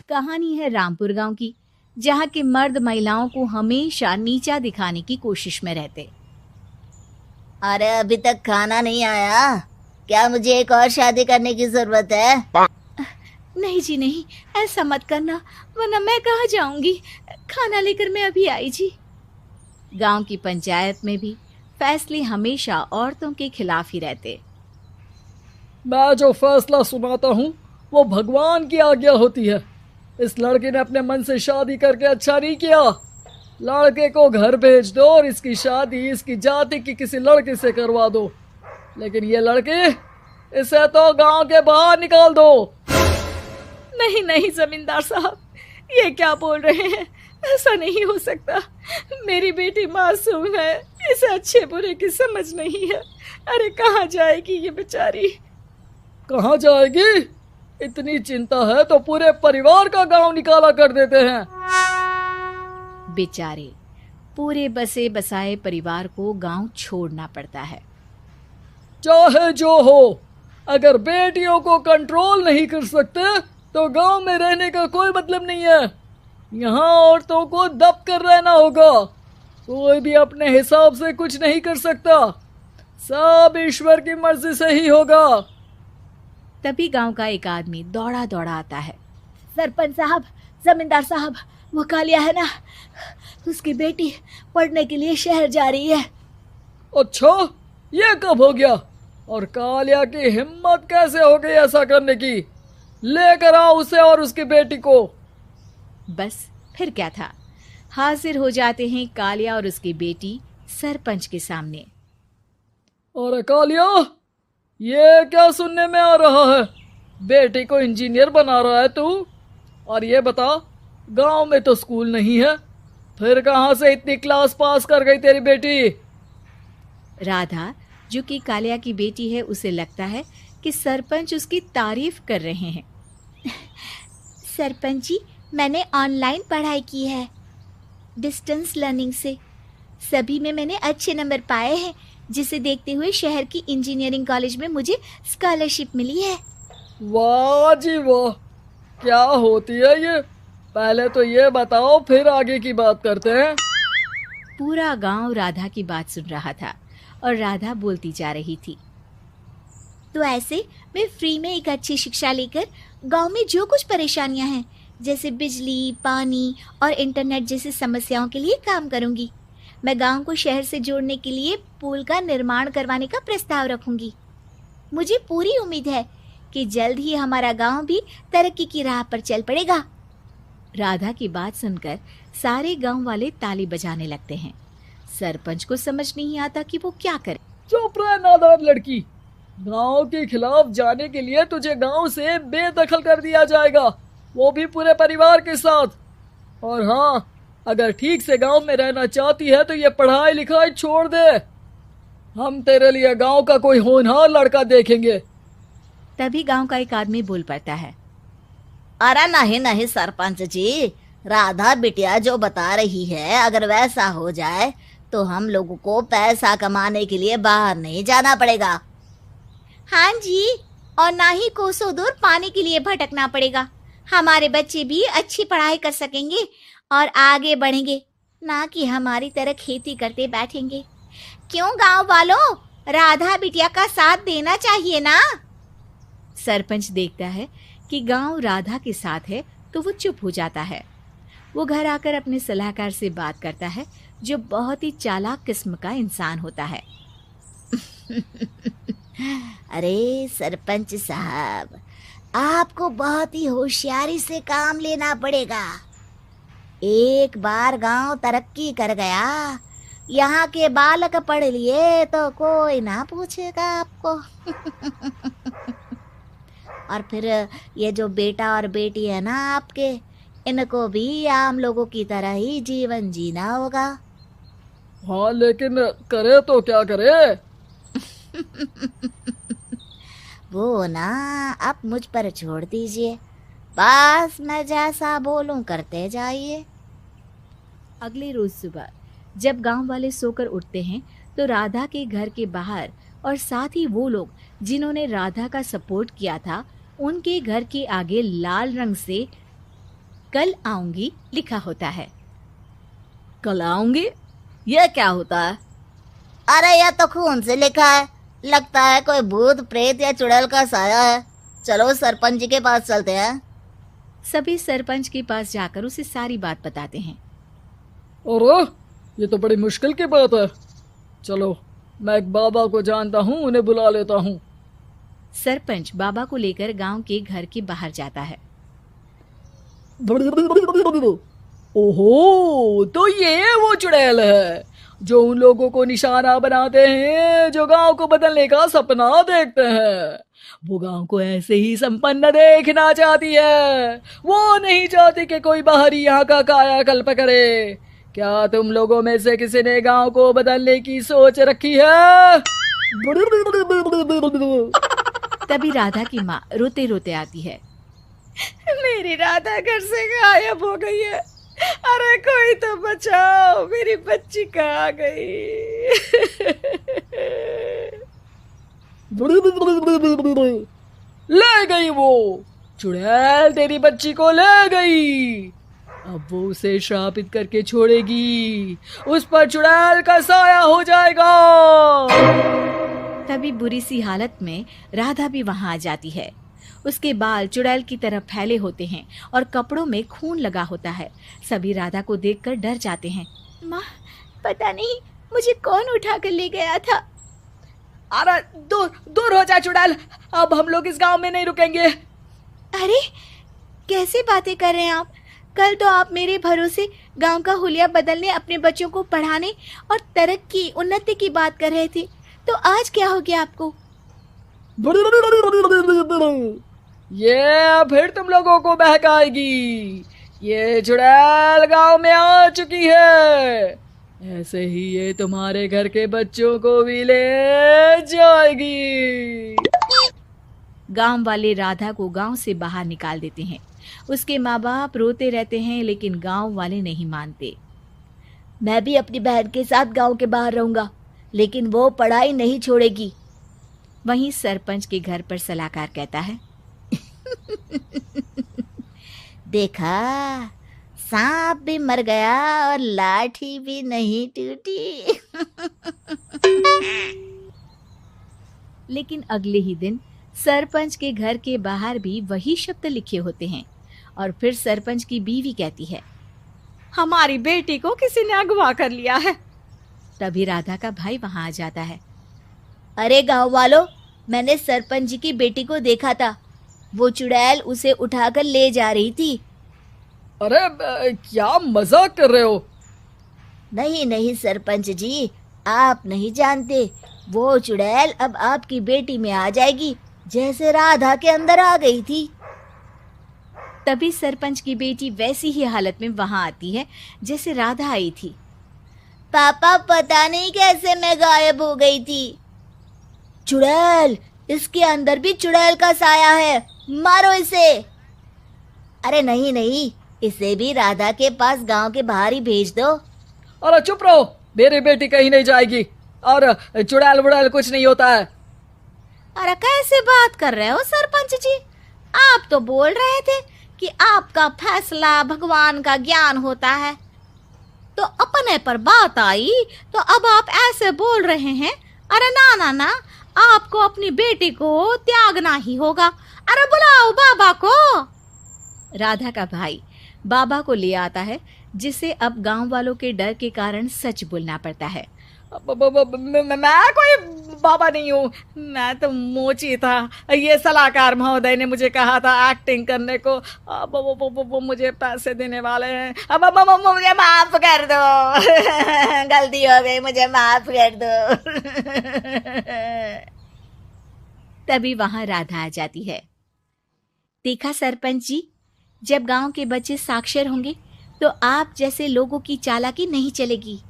कहानी है रामपुर गांव की, जहां के मर्द महिलाओं को हमेशा नीचा दिखाने की कोशिश में रहते। अरे अभी तक खाना नहीं आया, क्या मुझे एक और शादी करने की जरूरत है? नहीं जी नहीं, ऐसा मत करना, वरना मैं कहाँ जाऊंगी। खाना लेकर मैं अभी आई जी। गांव की पंचायत में भी फैसले हमेशा औरतों के खिलाफ ही रहते। मैं जो फैसला सुनाता हूँ वो भगवान की आज्ञा होती है। इस लड़के ने अपने मन से शादी करके अच्छा नहीं किया। लड़के को घर भेज दो और इसकी शादी इसकी जाति की किसी लड़के से करवा दो। लेकिन ये लड़की, इसे तो गांव के बाहर निकाल दो। नहीं नहीं जमींदार साहब, ये क्या बोल रहे हैं? ऐसा नहीं हो सकता। मेरी बेटी मासूम है, इसे अच्छे बुरे की समझ नहीं है। अरे कहाँ जाएगी ये बेचारी? कहाँ जाएगी? इतनी चिंता है तो पूरे परिवार का गांव निकाला कर देते हैं। बेचारे पूरे बसे बसाए परिवार को गांव छोड़ना पड़ता है। चाहे जो हो, अगर बेटियों को कंट्रोल नहीं कर सकते तो गांव में रहने का कोई मतलब नहीं है। यहाँ औरतों को दब कर रहना होगा। कोई भी अपने हिसाब से कुछ नहीं कर सकता, सब ईश्वर की मर्जी से ही होगा। तभी गांव का एक आदमी दौड़ा दौड़ा आता है। सरपंच साहब, जमींदार साहब, वो कालिया है ना, उसकी बेटी पढ़ने के लिए शहर जा रही है। अच्छा, ये कब हो गया? और कालिया की हिम्मत कैसे हो गई ऐसा करने की? लेकर आओ उसे और उसकी बेटी को। बस फिर क्या था, हाजिर हो जाते हैं कालिया और उसकी बेटी सरपंच के सामने। अरे कालिया, ये क्या सुनने में आ रहा है? बेटी को इंजीनियर बना रहा है तू? और ये बता, गांव में तो स्कूल नहीं है, फिर कहाँ से इतनी क्लास पास कर गई तेरी बेटी? राधा, जो कि कालिया की बेटी है, उसे लगता है कि सरपंच उसकी तारीफ कर रहे हैं। सरपंच जी, मैंने ऑनलाइन पढ़ाई की है, डिस्टेंस लर्निंग से। सभी में मैंने अच्छे नंबर पाए हैं, जिसे देखते हुए शहर की इंजीनियरिंग कॉलेज में मुझे स्कॉलरशिप मिली है। वाह जी वाह, क्या होती है ये? पहले तो ये बताओ, फिर आगे की बात करते हैं। पूरा गांव राधा की बात सुन रहा था और राधा बोलती जा रही थी। तो ऐसे मैं फ्री में एक अच्छी शिक्षा लेकर गांव में जो कुछ परेशानियां हैं, जैसे बिजली, पानी और इंटरनेट जैसी समस्याओं के लिए काम करूंगी। मैं गांव को शहर से जोड़ने के लिए पुल का निर्माण करवाने का प्रस्ताव रखूंगी। मुझे पूरी उम्मीद है कि जल्द ही हमारा गांव भी तरक्की की राह पर चल पड़ेगा। राधा की बात सुनकर सारे गांव वाले ताली बजाने लगते हैं। सरपंच को समझ नहीं आता कि वो क्या करे। चुप रह नादान लड़की, गांव के खिलाफ जाने के लिए तुझे गांव से बेदखल कर दिया जाएगा, वो भी पूरे परिवार के साथ। और हाँ, अगर ठीक से गांव में रहना चाहती है तो ये पढ़ाई लिखाई छोड़ दे। हम तेरे लिए गांव का कोई होनहार लड़का देखेंगे। तभी गांव का एक आदमी बोल पड़ता है। अरे नहीं नहीं सरपंच जी, राधा बिटिया जो बता रही है, अगर वैसा हो जाए तो हम लोगों को पैसा कमाने के लिए बाहर नहीं जाना पड़ेगा। हाँ जी, और ना ही कोसों दूर पानी के लिए भटकना पड़ेगा। हमारे बच्चे भी अच्छी पढ़ाई कर सकेंगे और आगे बढ़ेंगे, ना कि हमारी तरह खेती करते बैठेंगे। क्यों गांव वालों, राधा बिटिया का साथ देना चाहिए ना। सरपंच देखता है कि गांव राधा के साथ है तो वो चुप हो जाता है। वो घर आकर अपने सलाहकार से बात करता है, जो बहुत ही चालाक किस्म का इंसान होता है। अरे सरपंच साहब, आपको बहुत ही होशियारी से काम लेना पड़ेगा। एक बार गांव तरक्की कर गया, यहाँ के बालक पढ़ लिए तो कोई ना पूछेगा आपको। और फिर ये जो बेटा और बेटी है ना आपके, इनको भी आम लोगों की तरह ही जीवन जीना होगा। हाँ, लेकिन करे तो क्या करे? वो ना आप मुझ पर छोड़ दीजिए, बस मैं जैसा बोलूं करते जाइए। अगले रोज सुबह जब गांव वाले सोकर उठते हैं तो राधा के घर के बाहर और साथ ही वो लोग जिन्होंने राधा का सपोर्ट किया था, उनके घर के आगे लाल रंग से कल आऊंगी लिखा होता है। कल आऊंगी, यह क्या होता है? अरे यह तो खून से लिखा है, लगता है कोई भूत प्रेत या चुड़ैल का साया है। चलो सरपंच जी के पास चलते हैं। सभी सरपंच के पास जाकर उसे सारी बात बताते हैं। अरे ये तो बड़ी मुश्किल की बात है। चलो मैं एक बाबा को जानता हूँ, उन्हें बुला लेता हूँ। सरपंच बाबा को लेकर गांव के घर के बाहर जाता है। ओहो, तो ये वो चुड़ैल है जो उन लोगों को निशाना बनाते हैं जो गांव को बदलने का सपना देखते हैं। वो गांव को ऐसे ही संपन्न देखना चाहती है, वो नहीं चाहती कि कोई बाहरी यहाँ का कायाकल्प करे। क्या तुम लोगों में से किसी ने गांव को बदलने की सोच रखी है? तभी राधा की माँ रोते रोते आती है। मेरी राधा घर से गायब हो गई है। अरे कोई तो बचाओ, मेरी बच्ची कहाँ गई? ले गई वो चुड़ैल, तेरी बच्ची को ले गई। अब वो उसे श्रापित करके छोड़ेगी, उस पर चुड़ैल का साया हो जाएगा। तभी बुरी सी हालत में राधा भी वहां आ जाती है। उसके बाल चुड़ैल की तरह फैले होते हैं और कपड़ों में खून लगा होता है। सभी राधा को देखकर डर जाते हैं। माँ, पता नहीं मुझे कौन उठा कर ले गया था। अरे दूर दूर हो जा चुड़ैल, अब हम लोग इस गांव में नहीं रुकेंगे। अरे कैसे बातें कर रहे हैं आप? कल तो आप मेरे भरोसे गांव का हुलिया बदलने, अपने बच्चों को पढ़ाने और तरक्की उन्नति की बात कर रहे थे, तो आज क्या हो गया आपको? ये फिर तुम लोगों को बहकाएगी। ये चुड़ैल गांव में आ चुकी है, ऐसे ही ये तुम्हारे घर के बच्चों को भी ले जाएगी। गांव वाले राधा को गांव से बाहर निकाल देते हैं। उसके माँ बाप रोते रहते हैं, लेकिन गांव वाले नहीं मानते। मैं भी अपनी बहन के साथ गांव के बाहर रहूंगा, लेकिन वो पढ़ाई नहीं छोड़ेगी। वहीं सरपंच के घर पर सलाहकार कहता है। देखा, सांप भी मर गया और लाठी भी नहीं टूटी। लेकिन अगले ही दिन सरपंच के घर के बाहर भी वही शब्द लिखे होते हैं। और फिर सरपंच की बीवी कहती है, हमारी बेटी को किसी ने अगवा कर लिया है। तभी राधा का भाई वहां आ जाता है। अरे गांव वालों, मैंने सरपंच जी की बेटी को देखा था। वो चुड़ैल उसे उठाकर ले जा रही थी। अरे क्या मजाक कर रहे हो? नहीं नहीं सरपंच जी, आप नहीं जानते। वो चुड़ैल अब आपकी बेटी में आ जाएगी, जैसे राधा के अंदर आ गई थी। तभी सरपंच की बेटी वैसी ही हालत में वहां आती है जैसे राधा आई थी। पापा, पता नहीं कैसे मैं गायब हो गई थी। चुड़ैल, इसके अंदर भी चुड़ैल का साया है, मारो इसे। अरे नहीं नहीं, इसे भी राधा के पास गांव के बाहर ही भेज दो। अरे चुप रहो, मेरी बेटी कहीं नहीं जाएगी और चुड़ैल वुड़ैल कुछ नहीं होता है। अरे कैसे बात कर रहे हो सरपंच जी? आप तो बोल रहे थे कि आपका फैसला भगवान का ज्ञान होता है, तो अपने पर बात आई तो अब आप ऐसे बोल रहे हैं। अरे ना ना ना, आपको अपनी बेटी को त्यागना ही होगा। अरे बुलाओ बाबा को। राधा का भाई बाबा को ले आता है, जिसे अब गांव वालों के डर के कारण सच बोलना पड़ता है। मैं कोई बाबा नहीं हूँ, मैं तो मोची था। ये सलाहकार महोदय ने मुझे कहा था एक्टिंग करने को। अब वो मुझे पैसे देने वाले हैं। अब मुझे माफ कर दो। गलती हो गई, मुझे माफ कर दो। तभी वहां राधा आ जाती है। देखा सरपंच जी, जब गांव के बच्चे साक्षर होंगे तो आप जैसे लोगों की चालाकी नहीं चलेगी।